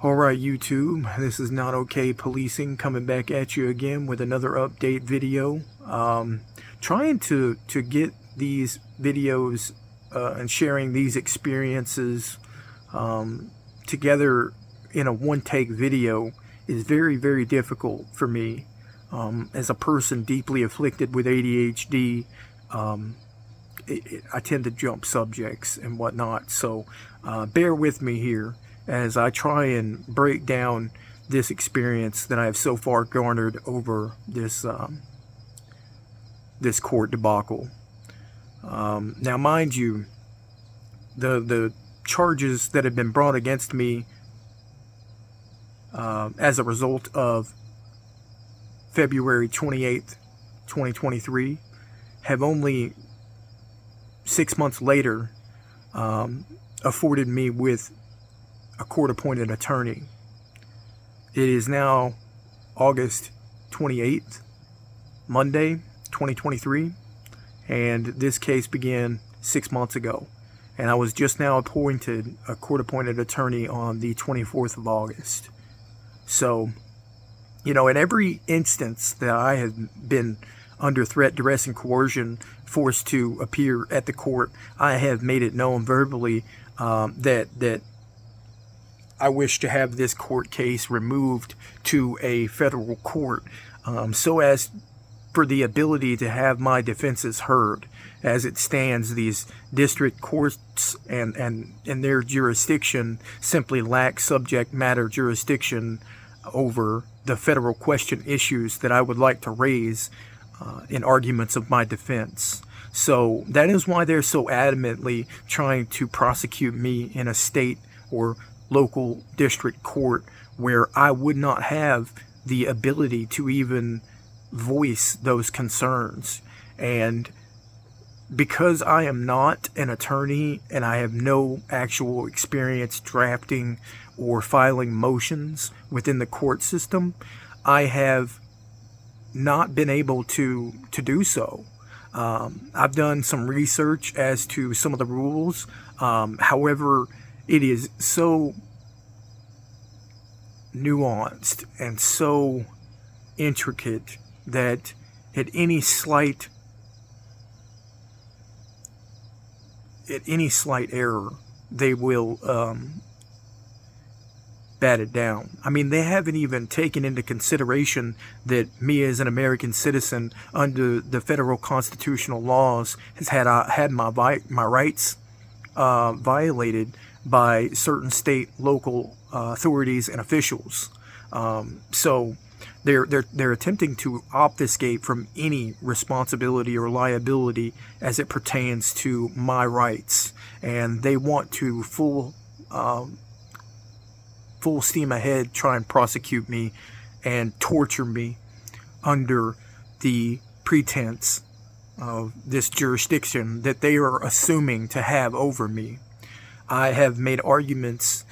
Alright YouTube, this is Not Okay Policing coming back at you again with another update video. Trying to get these videos and sharing these experiences together in a one-take video is very difficult for me. As a person deeply afflicted with ADHD, I tend to jump subjects and whatnot, so bear with me here as I try and break down this experience that I have so far garnered over this this court debacle. Now, mind you, the charges that have been brought against me as a result of February 28th, 2023, have only 6 months later afforded me with a court-appointed attorney. It is now August 28th, Monday, 2023, and this case began 6 months ago. And I was just now appointed a court-appointed attorney on the 24th of August. So, you know, in every instance that I have been under threat, duress, and coercion, forced to appear at the court, I have made it known verbally that I wish to have this court case removed to a federal court, so as for the ability to have my defenses heard. As it stands, these district courts and their jurisdiction simply lack subject matter jurisdiction over the federal question issues that I would like to raise in arguments of my defense. So that is why they're so adamantly trying to prosecute me in a state or local district court where I would not have the ability to even voice those concerns. And because I am not an attorney and I have no actual experience drafting or filing motions within the court system, I have not been able to do so. I've done some research as to some of the rules. However, it is so nuanced and so intricate that at any slight error, they will bat it down. I mean, they haven't even taken into consideration that me as an American citizen under the federal constitutional laws has had my rights violated by certain state, local authorities and officials. So they're attempting to obfuscate from any responsibility or liability as it pertains to my rights, and they want to full steam ahead try and prosecute me and torture me under the pretense of this jurisdiction that they are assuming to have over me. I have made arguments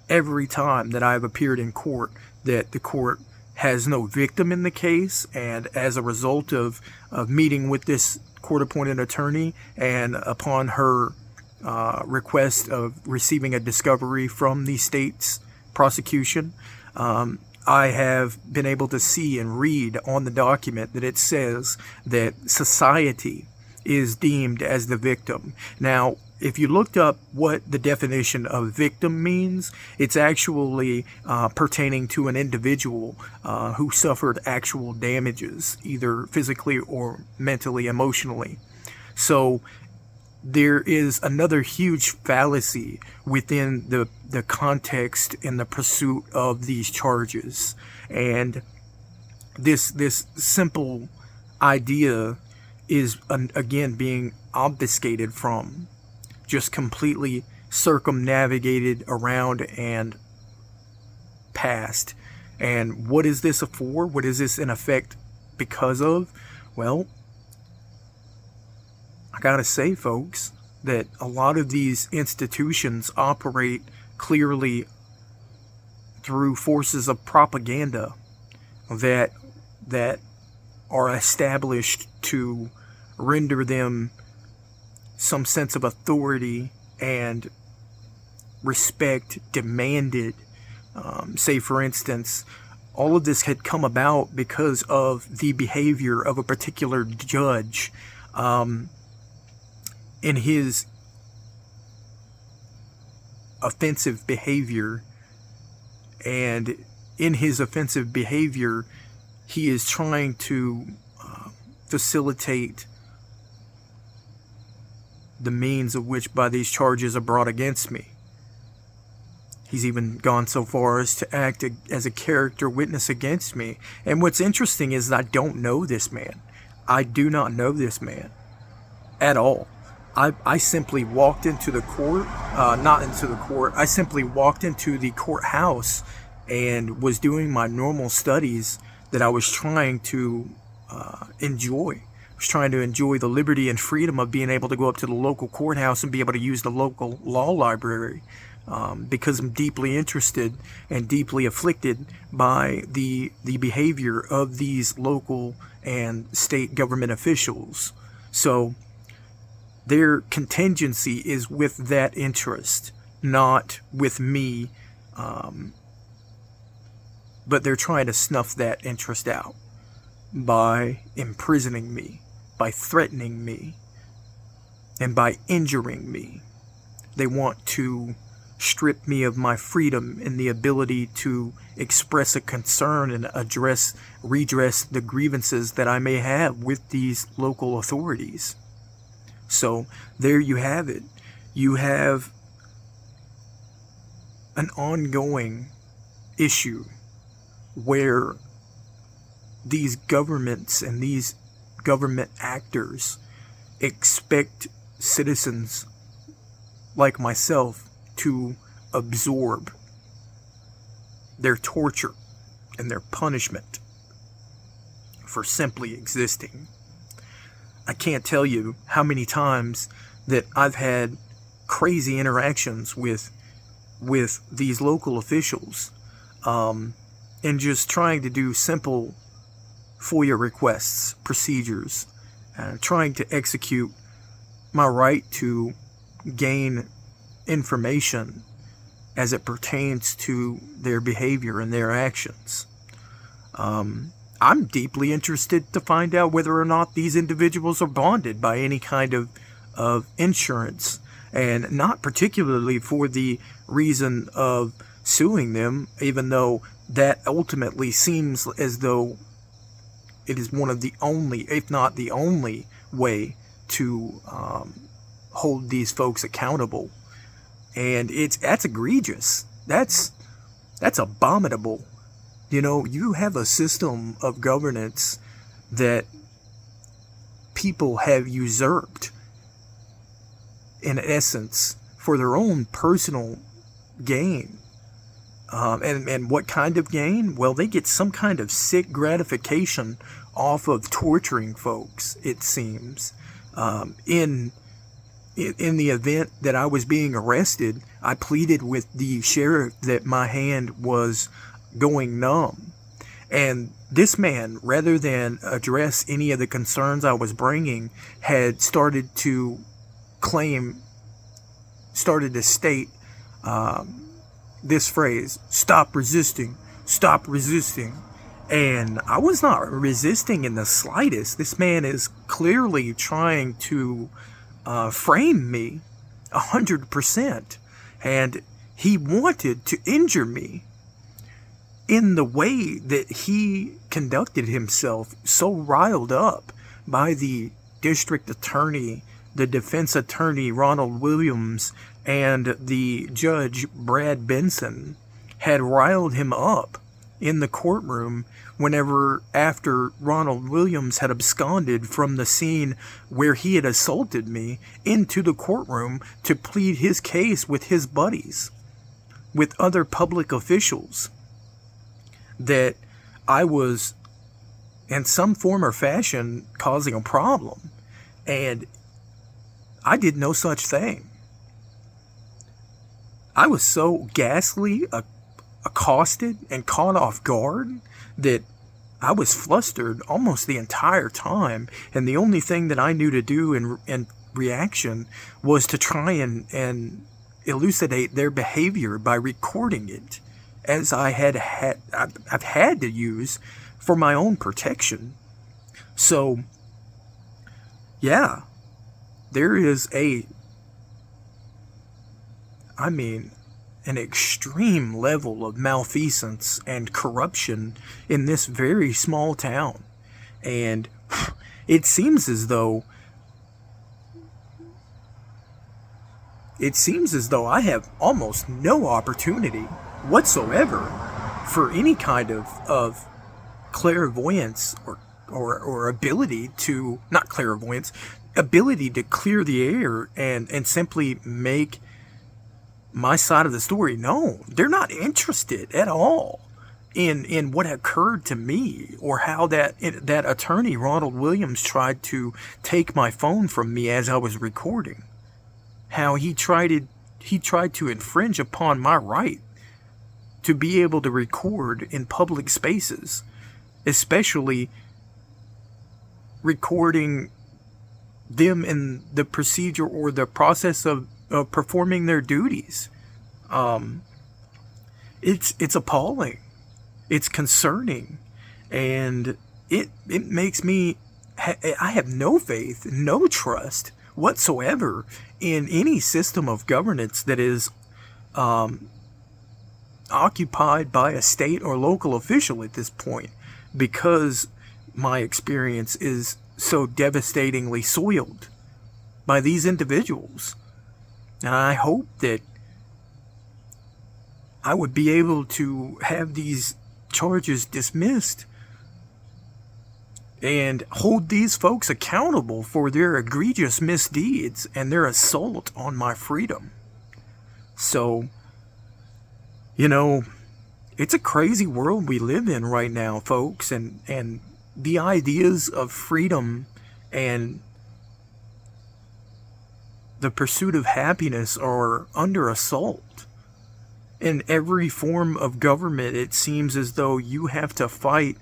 every time that I've appeared in court that the court has no victim in the case, and as a result of meeting with this court-appointed attorney and upon her request of receiving a discovery from the state's prosecution, I have been able to see and read on the document that it says that society is deemed as the victim. Now, if you looked up what the definition of victim means, it's actually pertaining to an individual who suffered actual damages, either physically or mentally, emotionally. So there is another huge fallacy within the context and the pursuit of these charges. And this simple idea is, again, being obfuscated from, just completely circumnavigated around and past. And what is this for? What is this in effect because of? Well, I gotta say, folks, that a lot of these institutions operate clearly through forces of propaganda that are established to render them some sense of authority and respect demanded Say, for instance, all of this had come about because of the behavior of a particular judge in his offensive behavior. And in his offensive behavior, he is trying to facilitate the means of which by these charges are brought against me. He's even gone so far as to act as a character witness against me. And what's interesting is I don't know this man. I do not know this man at all. I simply walked into the court, not into the court, I simply walked into the courthouse and was doing my normal studies that I was trying to enjoy. I was trying to enjoy the liberty and freedom of being able to go up to the local courthouse and be able to use the local law library. Because I'm deeply interested and deeply afflicted by the behavior of these local and state government officials. So their contingency is with that interest, not with me, but they're trying to snuff that interest out by imprisoning me, by threatening me, and by injuring me. They want to strip me of my freedom and the ability to express a concern and redress the grievances that I may have with these local authorities. So there you have it. You have an ongoing issue where these governments and these government actors expect citizens like myself to absorb their torture and their punishment for simply existing. I can't tell you how many times that I've had crazy interactions with these local officials, and just trying to do simple FOIA requests, procedures, trying to execute my right to gain information as it pertains to their behavior and their actions. I'm deeply interested to find out whether or not these individuals are bonded by any kind of insurance, and not particularly for the reason of suing them, even though that ultimately seems as though it is one of the only, if not the only, way to hold these folks accountable. And that's egregious. That's abominable. You know, you have a system of governance that people have usurped, in essence, for their own personal gain. And what kind of gain? Well, they get some kind of sick gratification off of torturing folks, it seems. In the event that I was being arrested, I pleaded with the sheriff that my hand was going numb. And this man, rather than address any of the concerns I was bringing, had started to state this phrase, stop resisting, stop resisting. And I was not resisting in the slightest. This man is clearly trying to frame me 100%. And he wanted to injure me in the way that he conducted himself, so riled up by the district attorney, the defense attorney, Ronald Williams, and the judge, Brad Benson, had riled him up in the courtroom whenever, after Ronald Williams had absconded from the scene where he had assaulted me, into the courtroom to plead his case with his buddies, with other public officials, that I was, in some form or fashion, causing a problem. And I did no such thing. I was so ghastly, accosted, and caught off guard that I was flustered almost the entire time. And the only thing that I knew to do in reaction was to try and elucidate their behavior by recording it as I've had to use for my own protection. So, yeah, there is an extreme level of malfeasance and corruption in this very small town. And it seems as though I have almost no opportunity whatsoever for any kind of clairvoyance or ability to, not clairvoyance, ability to clear the air and simply make my side of the story known. They're not interested at all in what occurred to me, or how that attorney Ronald Williams tried to take my phone from me as I was recording. How he tried to infringe upon my right to be able to record in public spaces, especially recording them in the procedure or the process of performing their duties. It's appalling. It's concerning, and it makes me. I have no faith, no trust whatsoever in any system of governance that is occupied by a state or local official at this point, because my experience is so devastatingly soiled by these individuals. And I hope that I would be able to have these charges dismissed and hold these folks accountable for their egregious misdeeds and their assault on my freedom. So, it's a crazy world we live in right now, folks, and the ideas of freedom and the pursuit of happiness are under assault. In every form of government, it seems as though you have to fight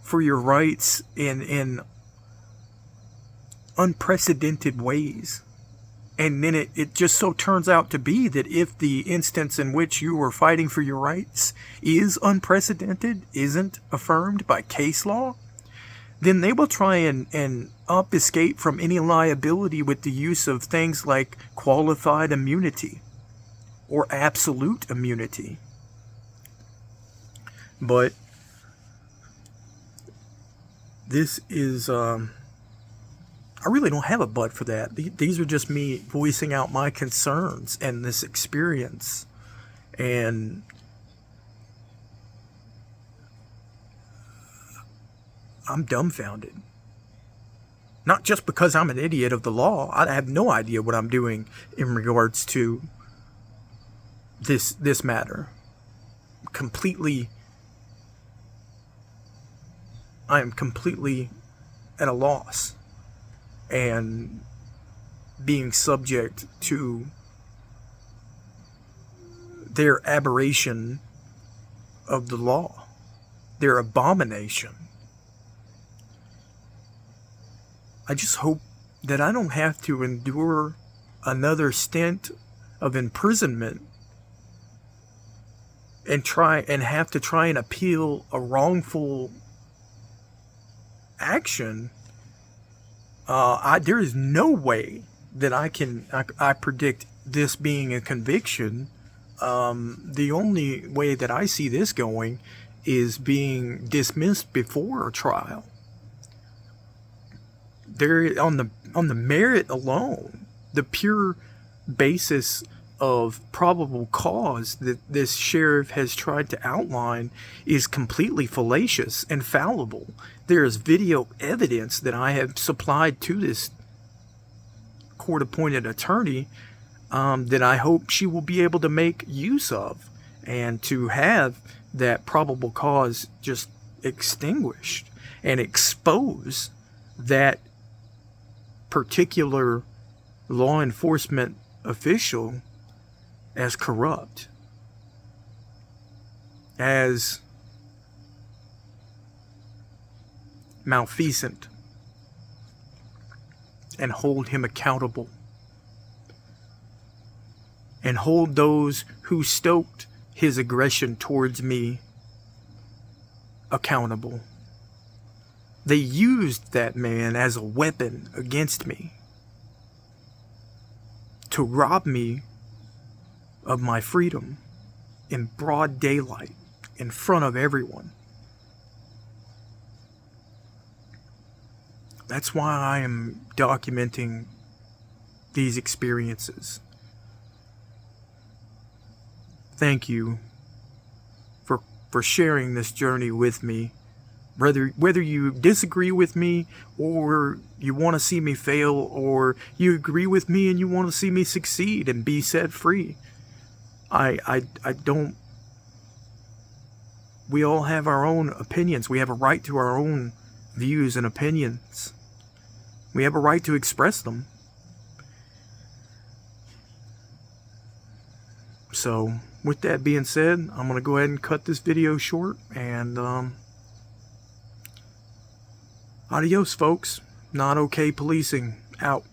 for your rights in unprecedented ways. And then it just so turns out to be that if the instance in which you are fighting for your rights is unprecedented, isn't affirmed by case law, then they will try and obfuscate from any liability with the use of things like qualified immunity or absolute immunity. But this is, I really don't have a but for that. These are just me voicing out my concerns and this experience. And I'm dumbfounded. Not just because I'm an idiot of the law. I have no idea what I'm doing in regards to this matter. I am completely at a loss and being subject to their aberration of the law, their abomination. I just hope that I don't have to endure another stint of imprisonment and have to try and appeal a wrongful action. There is no way that I predict this being a conviction. The only way that I see this going is being dismissed before a trial. There, on the merit alone, the pure basis of probable cause that this sheriff has tried to outline is completely fallacious and fallible. There is video evidence that I have supplied to this court-appointed attorney that I hope she will be able to make use of, and to have that probable cause just extinguished and expose that particular law enforcement official as corrupt, as malfeasant, and hold him accountable. and hold those who stoked his aggression towards me accountable. They used that man as a weapon against me to rob me of my freedom in broad daylight in front of everyone. That's why I am documenting these experiences. Thank you for sharing this journey with me. Whether you disagree with me, or you want to see me fail, or you agree with me and you want to see me succeed and be set free. I don't. We all have our own opinions. We have a right to our own views and opinions. We have a right to express them. So, with that being said, I'm going to go ahead and cut this video short, and adios, folks. Not okay policing. Out.